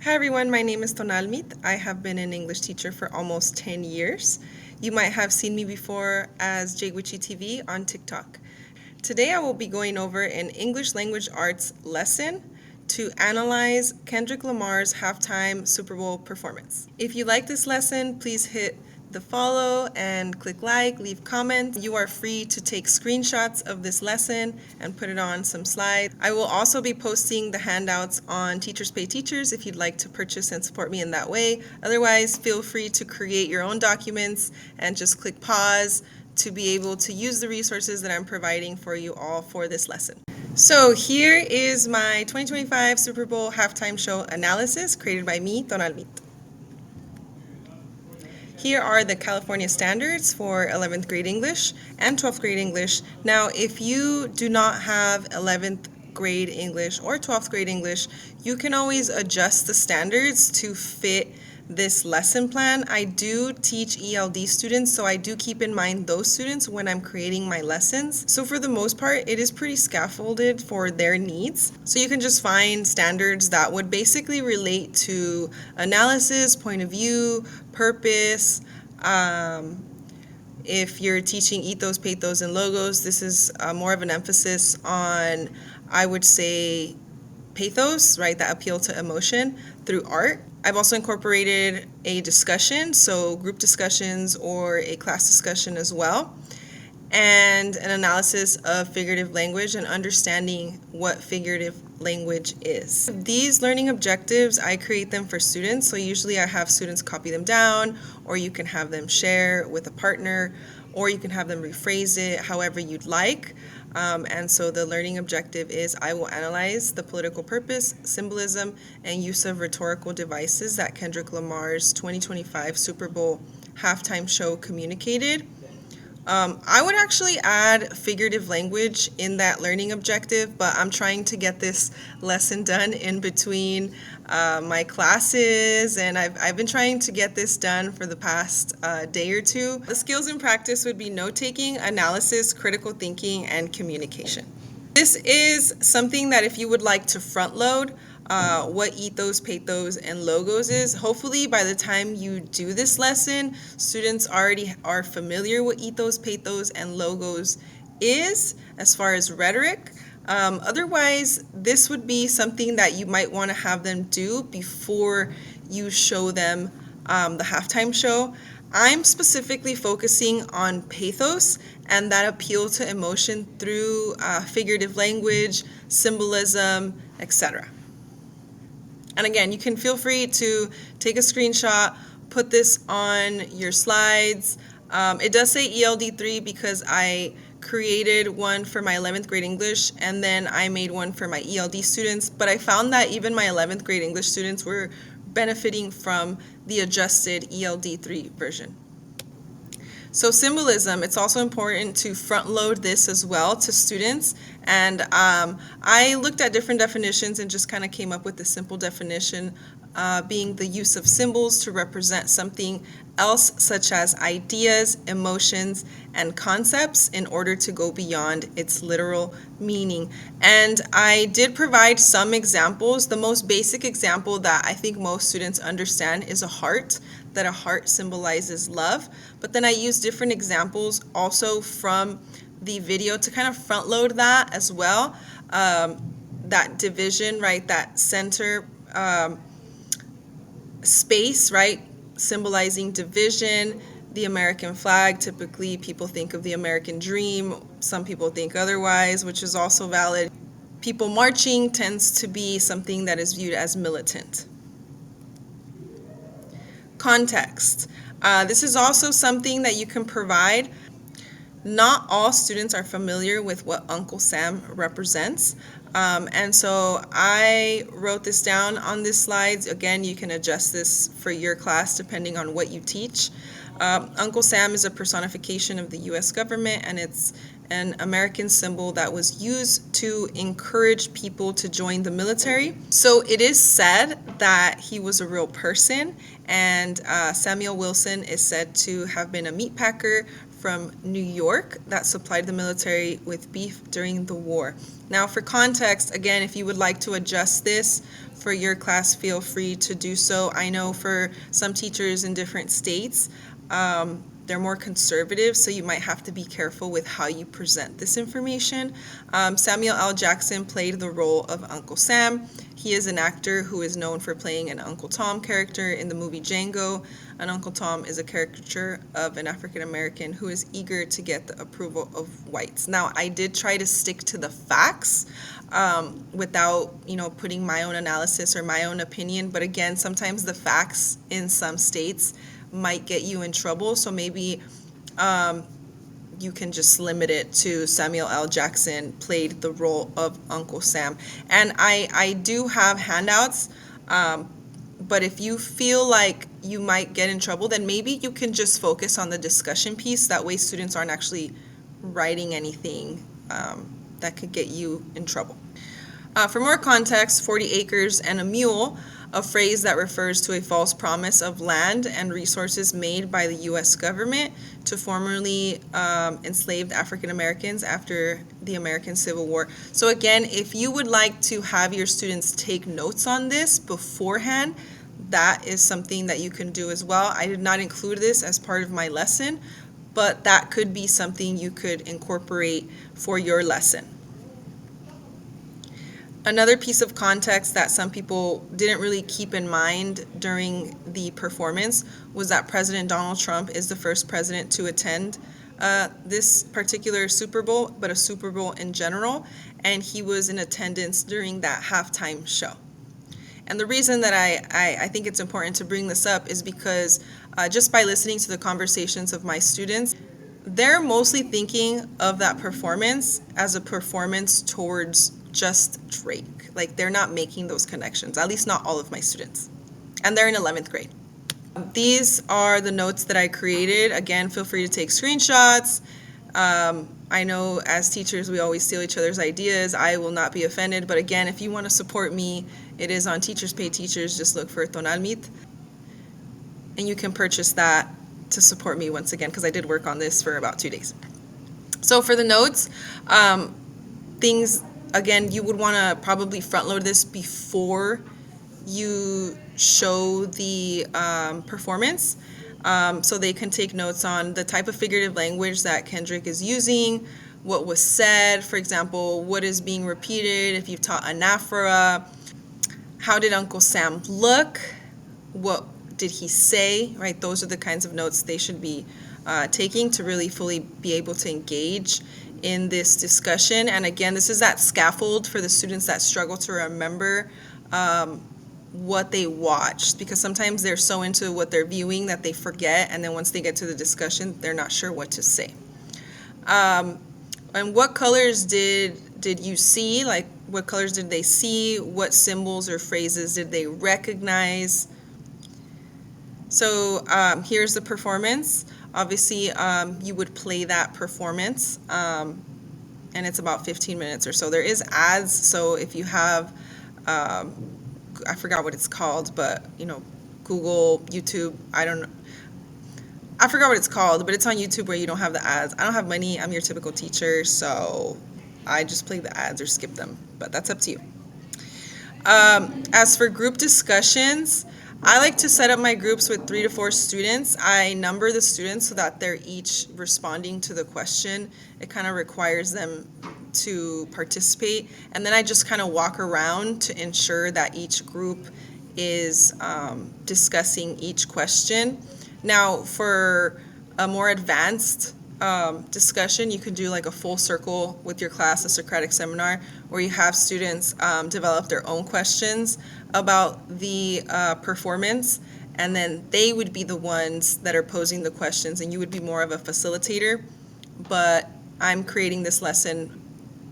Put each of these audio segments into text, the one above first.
Hi everyone, my name is Tonalmit. I have been an English teacher for almost 10 years. You might have seen me before as Jaywichi TV on TikTok. Today I will be going over an English language arts lesson to analyze Kendrick Lamar's halftime Super Bowl performance. If you like this lesson, please hit the follow and click like, leave comments. You are free to take screenshots of this lesson and put it on some slides. I will also be posting the handouts on Teachers Pay Teachers if you'd like to purchase and support me in that way. Otherwise, feel free to create your own documents and just click pause to be able to use the resources that I'm providing for you all for this lesson. So here is my 2025 Super Bowl halftime show analysis created by me, Tonalmit. Here are the California standards for 11th grade English and 12th grade English. Now, if you do not have 11th grade English or 12th grade English, you can always adjust the standards to fit this lesson plan. I do teach ELD students, so I do keep in mind those students when I'm creating my lessons. So for the most part, it is pretty scaffolded for their needs. So you can just find standards that would basically relate to analysis, point of view, purpose. If you're teaching ethos, pathos, and logos, this is more of an emphasis on, I would say, pathos, right, that appeal to emotion through art. I've also incorporated a discussion, so group discussions or a class discussion as well, and an analysis of figurative language and understanding what figurative language is. These learning objectives, I create them for students, so usually I have students copy them down, or you can have them share with a partner, or you can have them rephrase it however you'd like. And so the learning objective is I will analyze the political purpose, symbolism, and use of rhetorical devices that Kendrick Lamar's 2025 Super Bowl halftime show communicated. I would actually add figurative language in that learning objective, but I'm trying to get this lesson done in between my classes, and I've been trying to get this done for the past day or two. The skills in practice would be note-taking, analysis, critical thinking, and communication. This is something that if you would like to front load what ethos, pathos, and logos is, hopefully by the time you do this lesson, students already are familiar with ethos, pathos, and logos is as far as rhetoric. Otherwise, this would be something that you might want to have them do before you show them the halftime show. I'm specifically focusing on pathos and that appeal to emotion through figurative language, symbolism, etc. And again, you can feel free to take a screenshot, put this on your slides. It does say ELD3 because I created one for my 11th grade English and then I made one for my ELD students, but I found that even my 11th grade English students were benefiting from the adjusted ELD3 version. So symbolism, it's also important to front load this as well to students. And I looked at different definitions and just kind of came up with the simple definition being the use of symbols to represent something else, such as ideas, emotions, and concepts in order to go beyond its literal meaning. And I did provide some examples. The most basic example that I think most students understand is a heart, that a heart symbolizes love. But then I use different examples also from the video to kind of front load that as well. That division, right, that center space, right, symbolizing division. The American flag, typically people think of the American dream. Some people think otherwise, which is also valid. People marching tends to be something that is viewed as militant. Context. This is also something that you can provide. Not all students are familiar with what Uncle Sam represents. And so I wrote this down on these slides. Again, you can adjust this for your class depending on what you teach. Uncle Sam is a personification of the U.S. government, and it's an American symbol that was used to encourage people to join the military. So it is said that he was a real person, and Samuel Wilson is said to have been a meat packer from New York that supplied the military with beef during the war. Now for context, again, if you would like to adjust this for your class, feel free to do so. I know for some teachers in different states, they're more conservative, so you might have to be careful with how you present this information. Samuel L. Jackson played the role of Uncle Sam. He is an actor who is known for playing an Uncle Tom character in the movie Django. An Uncle Tom is a caricature of an African American who is eager to get the approval of whites. Now, I did try to stick to the facts without, putting my own analysis or my own opinion. But again, sometimes the facts in some states might get you in trouble. So maybe you can just limit it to Samuel L. Jackson played the role of Uncle Sam. And I do have handouts, but if you feel like you might get in trouble, then maybe you can just focus on the discussion piece. That way students aren't actually writing anything that could get you in trouble. For more context, 40 acres and a mule, a phrase that refers to a false promise of land and resources made by the U.S. government to formerly enslaved African Americans after the American Civil War. So again, if you would like to have your students take notes on this beforehand, that is something that you can do as well. I did not include this as part of my lesson, but that could be something you could incorporate for your lesson. Another piece of context that some people didn't really keep in mind during the performance was that President Donald Trump is the first president to attend this particular Super Bowl, but a Super Bowl in general, and he was in attendance during that halftime show. And the reason that I think it's important to bring this up is because just by listening to the conversations of my students, they're mostly thinking of that performance as a performance towards just Drake. Like, they're not making those connections, at least not all of my students. And they're in 11th grade. These are the notes that I created. Again, feel free to take screenshots. I know as teachers, we always steal each other's ideas. I will not be offended. But again, if you want to support me, it is on Teachers Pay Teachers. Just look for Tonalmit. And you can purchase that to support me once again, because I did work on this for about 2 days. So for the notes, things, again, you would want to probably front load this before you show the performance, so they can take notes on the type of figurative language that Kendrick is using, what was said, for example, what is being repeated, if you've taught anaphora, how did Uncle Sam look, what did he say, right? Those are the kinds of notes they should be taking to really fully be able to engage in this discussion. And again, this is that scaffold for the students that struggle to remember what they watched, because sometimes they're so into what they're viewing that they forget, and then once they get to the discussion, they're not sure what to say. And what colors did you see? Like, what colors did they see? What symbols or phrases did they recognize? So here's the performance. Obviously, you would play that performance, and it's about 15 minutes or so. There is ads, so if you have, I forgot what it's called, but Google, YouTube, I forgot what it's called, but it's on YouTube where you don't have the ads. I don't have money. I'm your typical teacher, so I just play the ads or skip them, but that's up to you. As for group discussions, I like to set up my groups with 3 to 4 students. I number the students so that they're each responding to the question. It kind of requires them to participate. And then I just kind of walk around to ensure that each group is discussing each question. Now, for a more advanced discussion, you could do like a full circle with your class, a Socratic seminar, where you have students develop their own questions about the performance, and then they would be the ones that are posing the questions, and you would be more of a facilitator. But I'm creating this lesson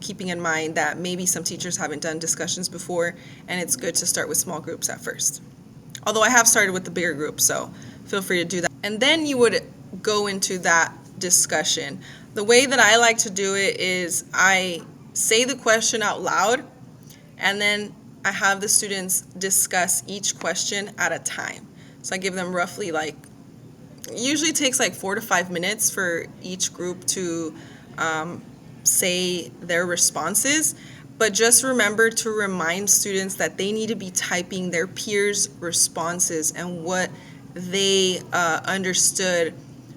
keeping in mind that maybe some teachers haven't done discussions before, and it's good to start with small groups at first. Although I have started with the bigger group, so feel free to do that. And then you would go into that discussion. The way that I like to do it is I say the question out loud, and then I have the students discuss each question at a time. So I give them roughly it usually takes like 4 to 5 minutes for each group to say their responses. But just remember to remind students that they need to be typing their peers' responses and what they understood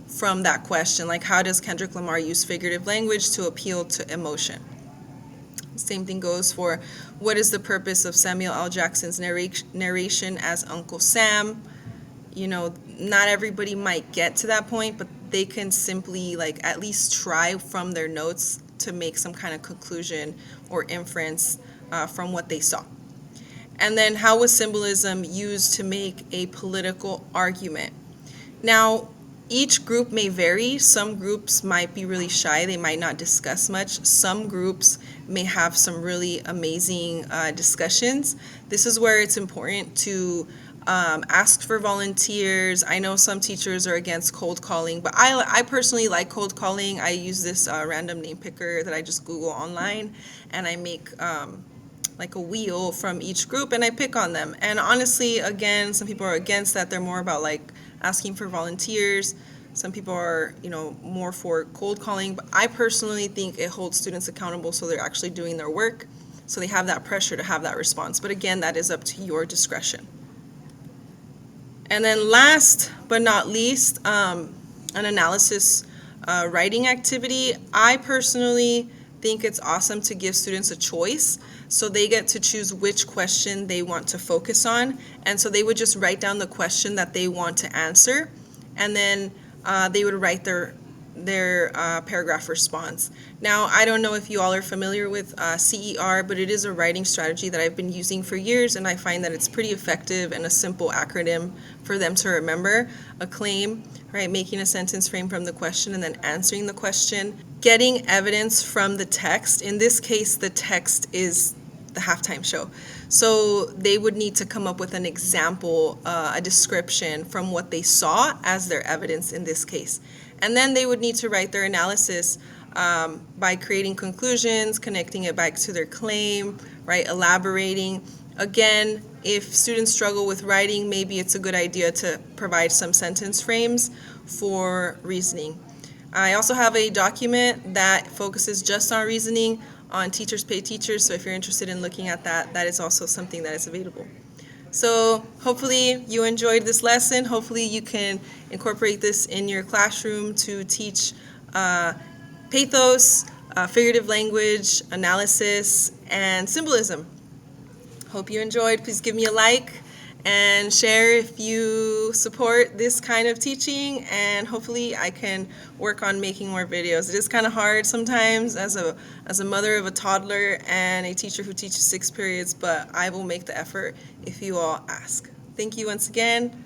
from that question. Like, how does Kendrick Lamar use figurative language to appeal to emotion? Same thing goes for what is the purpose of Samuel L. Jackson's narration as Uncle Sam? You know, not everybody might get to that point, but they can simply like at least try from their notes to make some kind of conclusion or inference from what they saw. And then how was symbolism used to make a political argument? Now, each group may vary. Some groups might be really shy. They might not discuss much. Some groups may have some really amazing discussions. This is where it's important to ask for volunteers. I know some teachers are against cold calling, but I personally like cold calling. I use this random name picker that I just Google online, and I make like a wheel from each group and I pick on them. And honestly, again, some people are against that. They're more about like asking for volunteers. Some people are, more for cold calling, but I personally think it holds students accountable so they're actually doing their work, so they have that pressure to have that response. But again, that is up to your discretion. And then last but not least, an analysis writing activity. I personally think it's awesome to give students a choice, so they get to choose which question they want to focus on. And so they would just write down the question that they want to answer, and then they would write their paragraph response. Now, I don't know if you all are familiar with CER, but it is a writing strategy that I've been using for years, and I find that it's pretty effective and a simple acronym for them to remember. ACCLAIM, right, making a sentence frame from the question and then answering the question. Getting evidence from the text. In this case, the text is the halftime show. So they would need to come up with an example, a description from what they saw as their evidence in this case. And then they would need to write their analysis by creating conclusions, connecting it back to their claim, right, elaborating. Again, if students struggle with writing, maybe it's a good idea to provide some sentence frames for reasoning. I also have a document that focuses just on reasoning on Teachers Pay Teachers, so if you're interested in looking at that, that is also something that is available. So hopefully you enjoyed this lesson. Hopefully you can incorporate this in your classroom to teach pathos, figurative language, analysis, and symbolism. Hope you enjoyed. Please give me a like and share if you support this kind of teaching, and hopefully I can work on making more videos. It is kind of hard sometimes as a mother of a toddler and a teacher who teaches 6 periods, but I will make the effort if you all ask. Thank you once again.